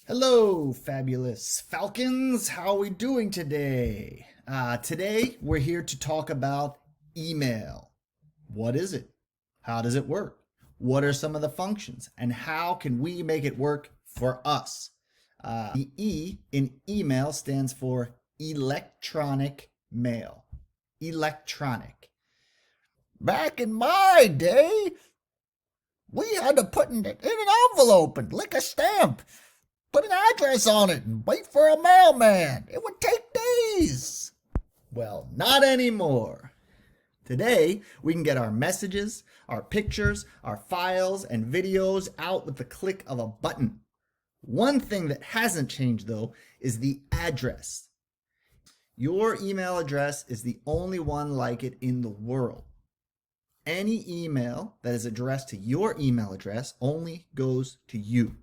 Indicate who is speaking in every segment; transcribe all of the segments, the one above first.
Speaker 1: Hello, fabulous Falcons. How are we doing today? Today, we're here to talk about email. What is it? How does it work? What are some of the functions? And how can we make it work for us? The E in email stands for electronic mail. Electronic.
Speaker 2: Back in my day, we had to put it in an envelope and lick a stamp, put an address on it, and wait for a mailman. It would take days.
Speaker 1: Well, not anymore. Today, we can get our messages, our pictures, our files, and videos out with the click of a button. One thing that hasn't changed, though, is the address. Your email address is the only one like it in the world. Any email that is addressed to your email address only goes to you.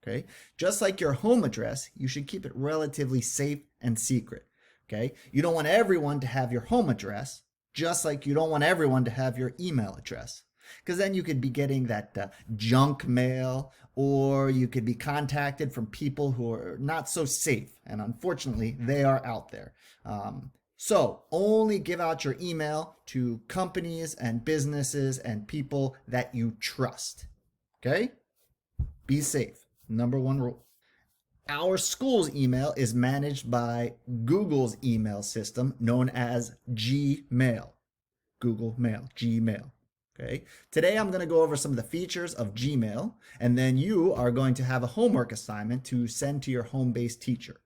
Speaker 1: Okay? Just like your home address, you should keep it relatively safe and secret. Okay? You don't want everyone to have your home address, just like you don't want everyone to have your email address. Because then you could be getting that junk mail, or you could be contacted from people who are not so safe. And unfortunately, they are out there. So only give out your email to companies and businesses and people that you trust. Okay? Be safe. Number one rule. Our school's email is managed by Google's email system known as Gmail. Google Mail, Gmail. Okay. Today I'm going to go over some of the features of Gmail, and then you are going to have a homework assignment to send to your home-based teacher.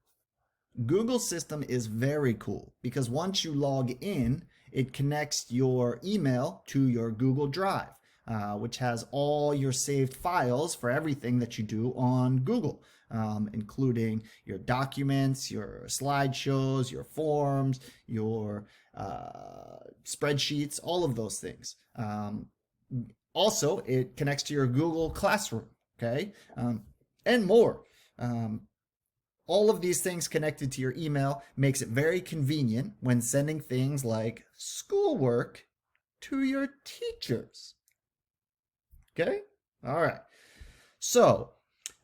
Speaker 1: Google's system is very cool because once you log in, it connects your email to your Google Drive, which has all your saved files for everything that you do on Google, including your documents, your slideshows, your forms, your spreadsheets, all of those things. Also, it connects to your Google Classroom, okay, and more. All of these things connected to your email makes it very convenient when sending things like schoolwork to your teachers. Okay? All right. So,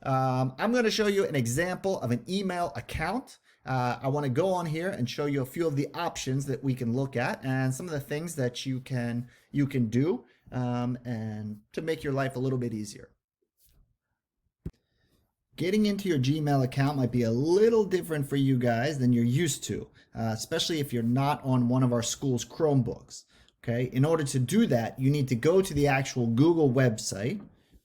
Speaker 1: I'm going to show you an example of an email account. I want to go on here and show you a few of the options that we can look at and some of the things that you can do and to make your life a little bit easier. Getting into your Gmail account might be a little different for you guys than you're used to, especially if you're not on one of our school's Chromebooks. Okay, in order to do that, you need to go to the actual Google website.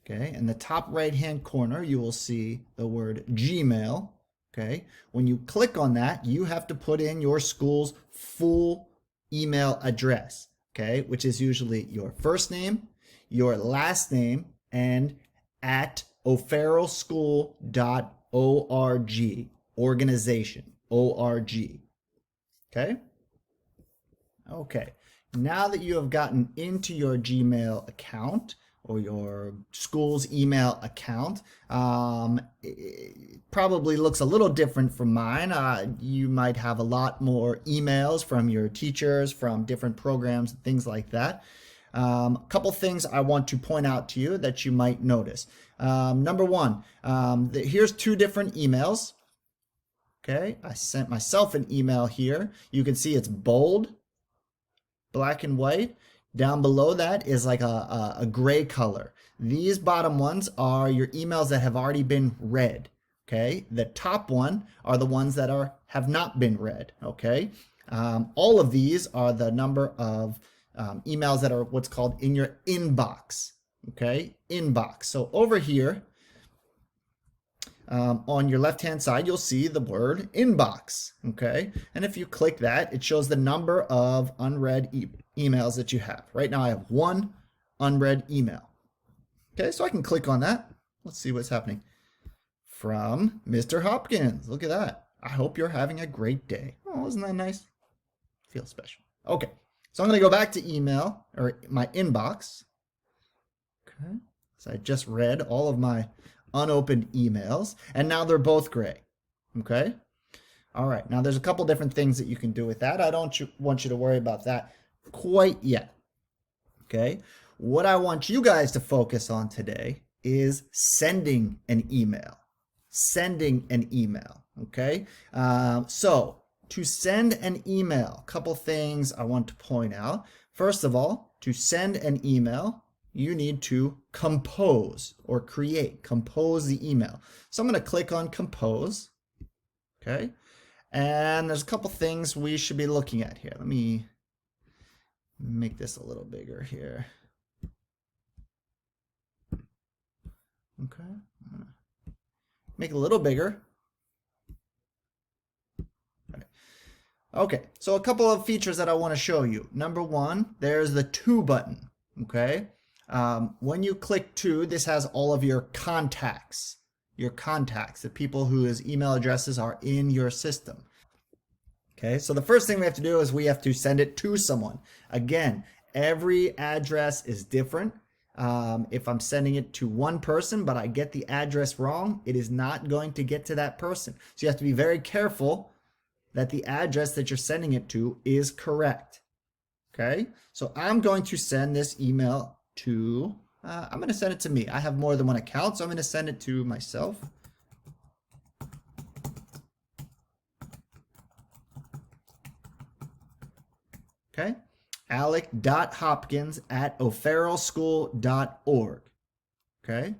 Speaker 1: Okay, in the top right-hand corner, you will see the word Gmail. Okay, when you click on that, you have to put in your school's full email address. Okay, which is usually your first name, your last name, and at o'farrellschool.org, organization, O-R-G. Okay? Okay. Now that you have gotten into your Gmail account or your school's email account, it probably looks a little different from mine. You might have a lot more emails from your teachers, from different programs, and things like that. A couple things I want to point out to you that you might notice. Number one, here's two different emails. Okay, I sent myself an email here. You can see it's bold, black and white. Down below that is like a gray color. These bottom ones are your emails that have already been read. Okay, the top one are the ones that have not been read. Okay, all of these are the number of emails that are what's called in your inbox. Okay, inbox. So over here on your left hand side, you'll see the word inbox. Okay, and if you click that, it shows the number of unread emails that you have. Right now I have one unread email. Okay, so I can click on that. Let's see what's happening. From Mr. Hopkins. Look at that. I hope you're having a great day. Oh, isn't that nice? Feels special. Okay. So I'm going to go back to email or my inbox. Okay. So I just read all of my unopened emails and now they're both gray. Okay. All right. Now there's a couple different things that you can do with that. I don't want you to worry about that quite yet. Okay. What I want you guys to focus on today is sending an email. sending an email. Okay, so to send an email, a couple things I want to point out. First of all, to send an email, you need to compose or compose the email. So I'm going to click on compose. Okay, and there's a couple things we should be looking at here. Let me make this a little bigger here. Okay, make it a little bigger. Okay, so a couple of features that I want to show you. Number one, there's the to button. Okay, when you click to, this has all of your contacts, the people whose email addresses are in your system. Okay, so the first thing we have to do is we have to send it to someone. Again, every address is different. If I'm sending it to one person, but I get the address wrong, it is not going to get to that person. So you have to be very careful that the address that you're sending it to is correct. Okay, so I'm going to send this email to, I'm going to send it to me. I have more than one account, so I'm going to send it to myself. Okay, alec.hopkins@o'farrellschool.org. Okay,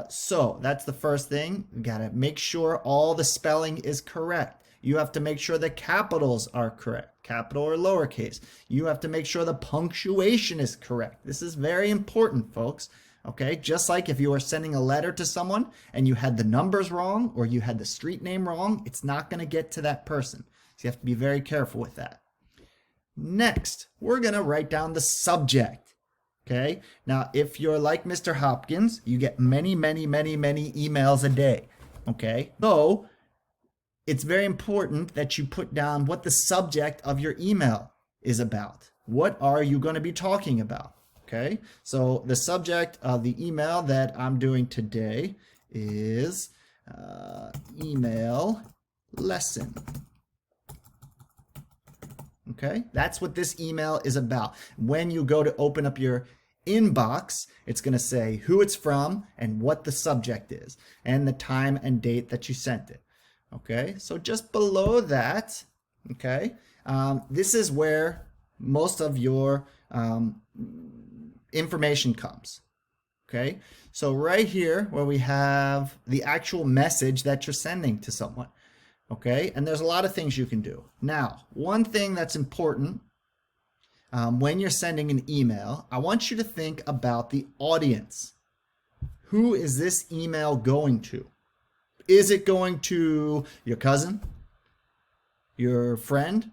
Speaker 1: so that's the first thing. You got to make sure all the spelling is correct. You have to make sure the capitals are correct, capital or lowercase. You have to make sure the punctuation is correct. This is very important, folks. Okay, just like if you were sending a letter to someone and you had the numbers wrong or you had the street name wrong, it's not going to get to that person. So you have to be very careful with that. Next, we're going to write down the subject. Okay, now if you're like Mr. Hopkins, you get many emails a day. Okay, so it's very important that you put down what the subject of your email is about. What are you going to be talking about? Okay, so the subject of the email that I'm doing today is email lesson. Okay, that's what this email is about. When you go to open up your inbox, it's going to say who it's from and what the subject is and the time and date that you sent it. Okay, so just below that, okay, this is where most of your information comes. Okay, so right here where we have the actual message that you're sending to someone. Okay, and there's a lot of things you can do. Now, one thing that's important when you're sending an email, I want you to think about the audience. Who is this email going to? Is it going to your cousin, your friend,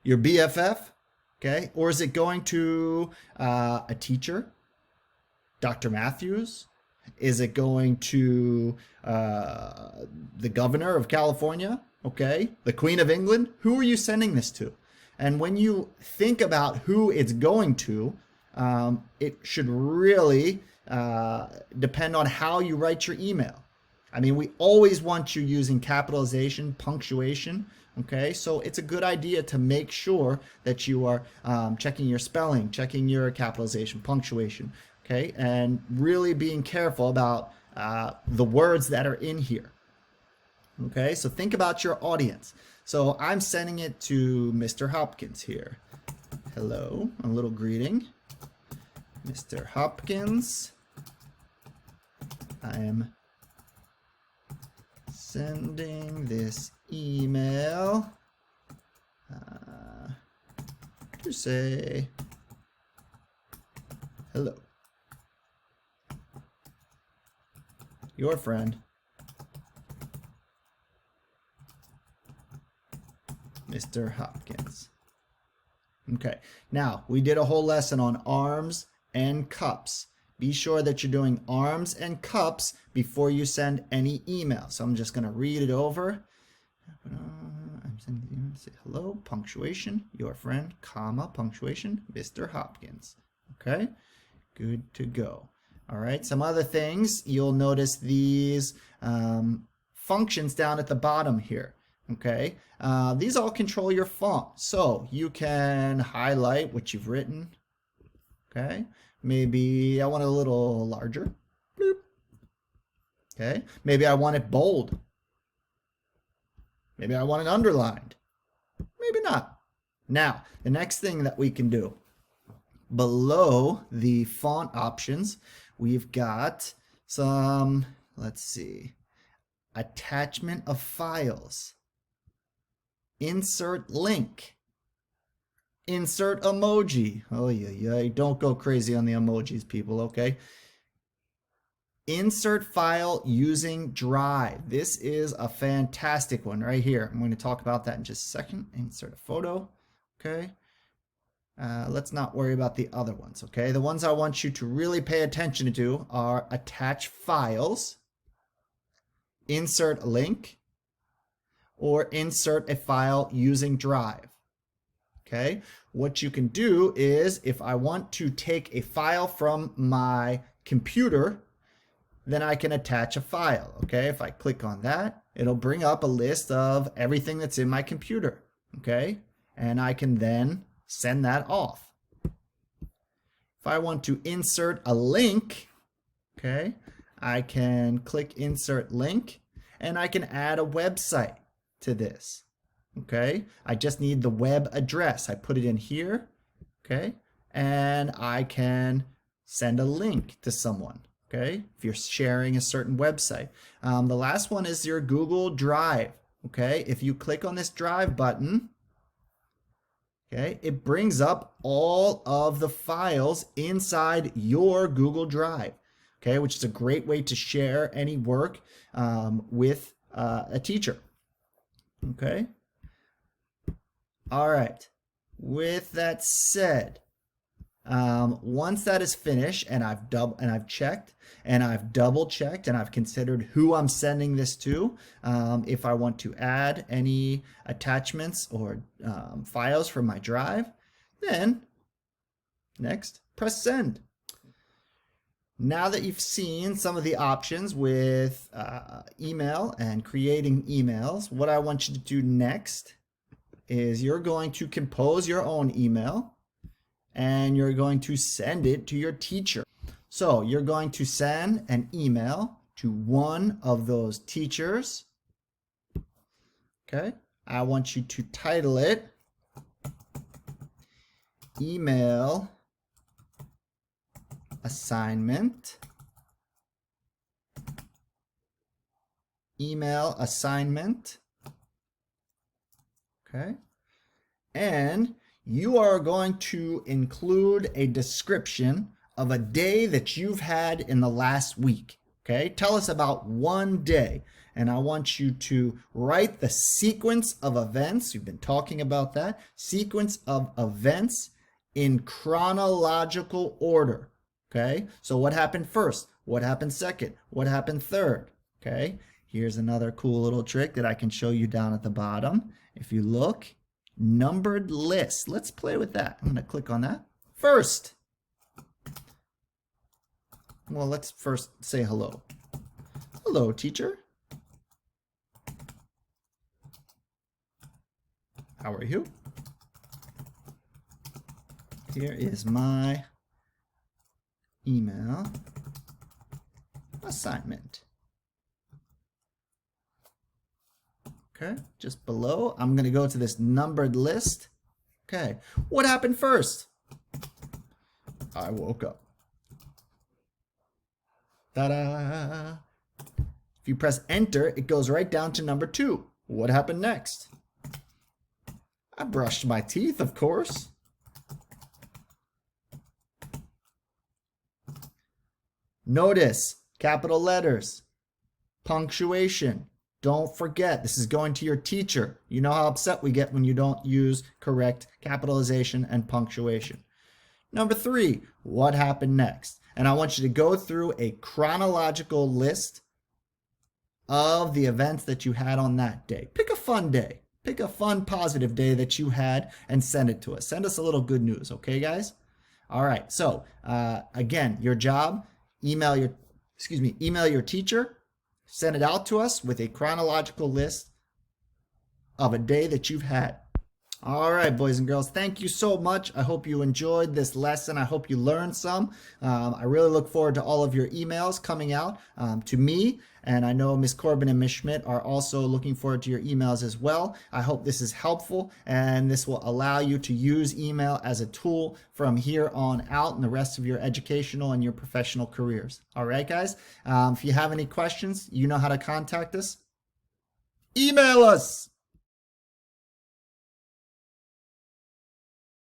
Speaker 1: your BFF, okay? Or is it going to a teacher, Dr. Matthews? Is it going to the governor of California, okay? The Queen of England? Who are you sending this to? And when you think about who it's going to, it should really depend on how you write your email. I mean, we always want you using capitalization, punctuation, okay? So it's a good idea to make sure that you are checking your spelling, checking your capitalization, punctuation, okay? And really being careful about the words that are in here, okay? So think about your audience. So I'm sending it to Mr. Hopkins here. Hello, a little greeting. Mr. Hopkins, I am sending this email to say hello. Your friend, Mr. Hopkins. Okay, now we did a whole lesson on arms and cups. Be sure that you're doing arms and cups before you send any email. So I'm just going to read it over. I'm sending you say hello, punctuation, your friend, comma, punctuation, Mr. Hopkins. Okay, good to go. All right, some other things. You'll notice these functions down at the bottom here. Okay, these all control your font. So you can highlight what you've written. Okay, maybe I want it a little larger. Bloop. Okay, maybe I want it bold. Maybe I want it underlined. Maybe not. Now, the next thing that we can do, below the font options, we've got some, let's see, attachment of files, insert link, insert emoji. Oh yeah, don't go crazy on the emojis, people, okay? Insert file using Drive. This is a fantastic one right here. I'm going to talk about that in just a second. Insert a photo, okay? Let's not worry about the other ones, okay? The ones I want you to really pay attention to are attach files, insert a link, or insert a file using Drive. Okay, what you can do is if I want to take a file from my computer, then I can attach a file. Okay, if I click on that, it'll bring up a list of everything that's in my computer. Okay, and I can then send that off. If I want to insert a link, okay, I can click insert link and I can add a website to this. Okay, I just need the web address. I put it in here, okay, and I can send a link to someone, okay, if you're sharing a certain website. The last one is your Google Drive, okay. If you click on this Drive button, okay, it brings up all of the files inside your Google Drive, okay, which is a great way to share any work with a teacher, okay. All right, with that said, once that is finished and I've checked and I've double checked and I've considered who I'm sending this to, if I want to add any attachments or files from my drive, then next, press send. Now that you've seen some of the options with email and creating emails, what I want you to do next is you're going to compose your own email and you're going to send it to your teacher. So you're going to send an email to one of those teachers. Okay, I want you to title it Email Assignment. Email assignment. Okay, and you are going to include a description of a day that you've had in the last week. Okay, tell us about one day, and I want you to write the sequence of events. You've been talking about that sequence of events in chronological order. Okay, so what happened first? What happened second? What happened third? Okay, here's another cool little trick that I can show you down at the bottom. If you look, numbered list. Let's play with that. I'm going to click on that. First, well, let's first say hello. Hello, teacher. How are you? Here is my email assignment. Okay, just below, I'm going to go to this numbered list. Okay, what happened first? I woke up. Ta-da! If you press enter, it goes right down to number 2. What happened next? I brushed my teeth, of course. Notice, capital letters, punctuation. Don't forget, this is going to your teacher. You know how upset we get when you don't use correct capitalization and punctuation. Number 3, what happened next? And I want you to go through a chronological list of the events that you had on that day. Pick a fun day. Pick a fun, positive day that you had and send it to us. Send us a little good news, okay, guys? All right, so again, your job, email your teacher. Send it out to us with a chronological list of a day that you've had. All right, boys and girls, thank you so much. I hope you enjoyed this lesson. I hope you learned some. I really look forward to all of your emails coming out to me. And I know Miss Corbin and Miss Schmidt are also looking forward to your emails as well. I hope this is helpful and this will allow you to use email as a tool from here on out in the rest of your educational and your professional careers. All right, guys. If you have any questions, you know how to contact us. Email us.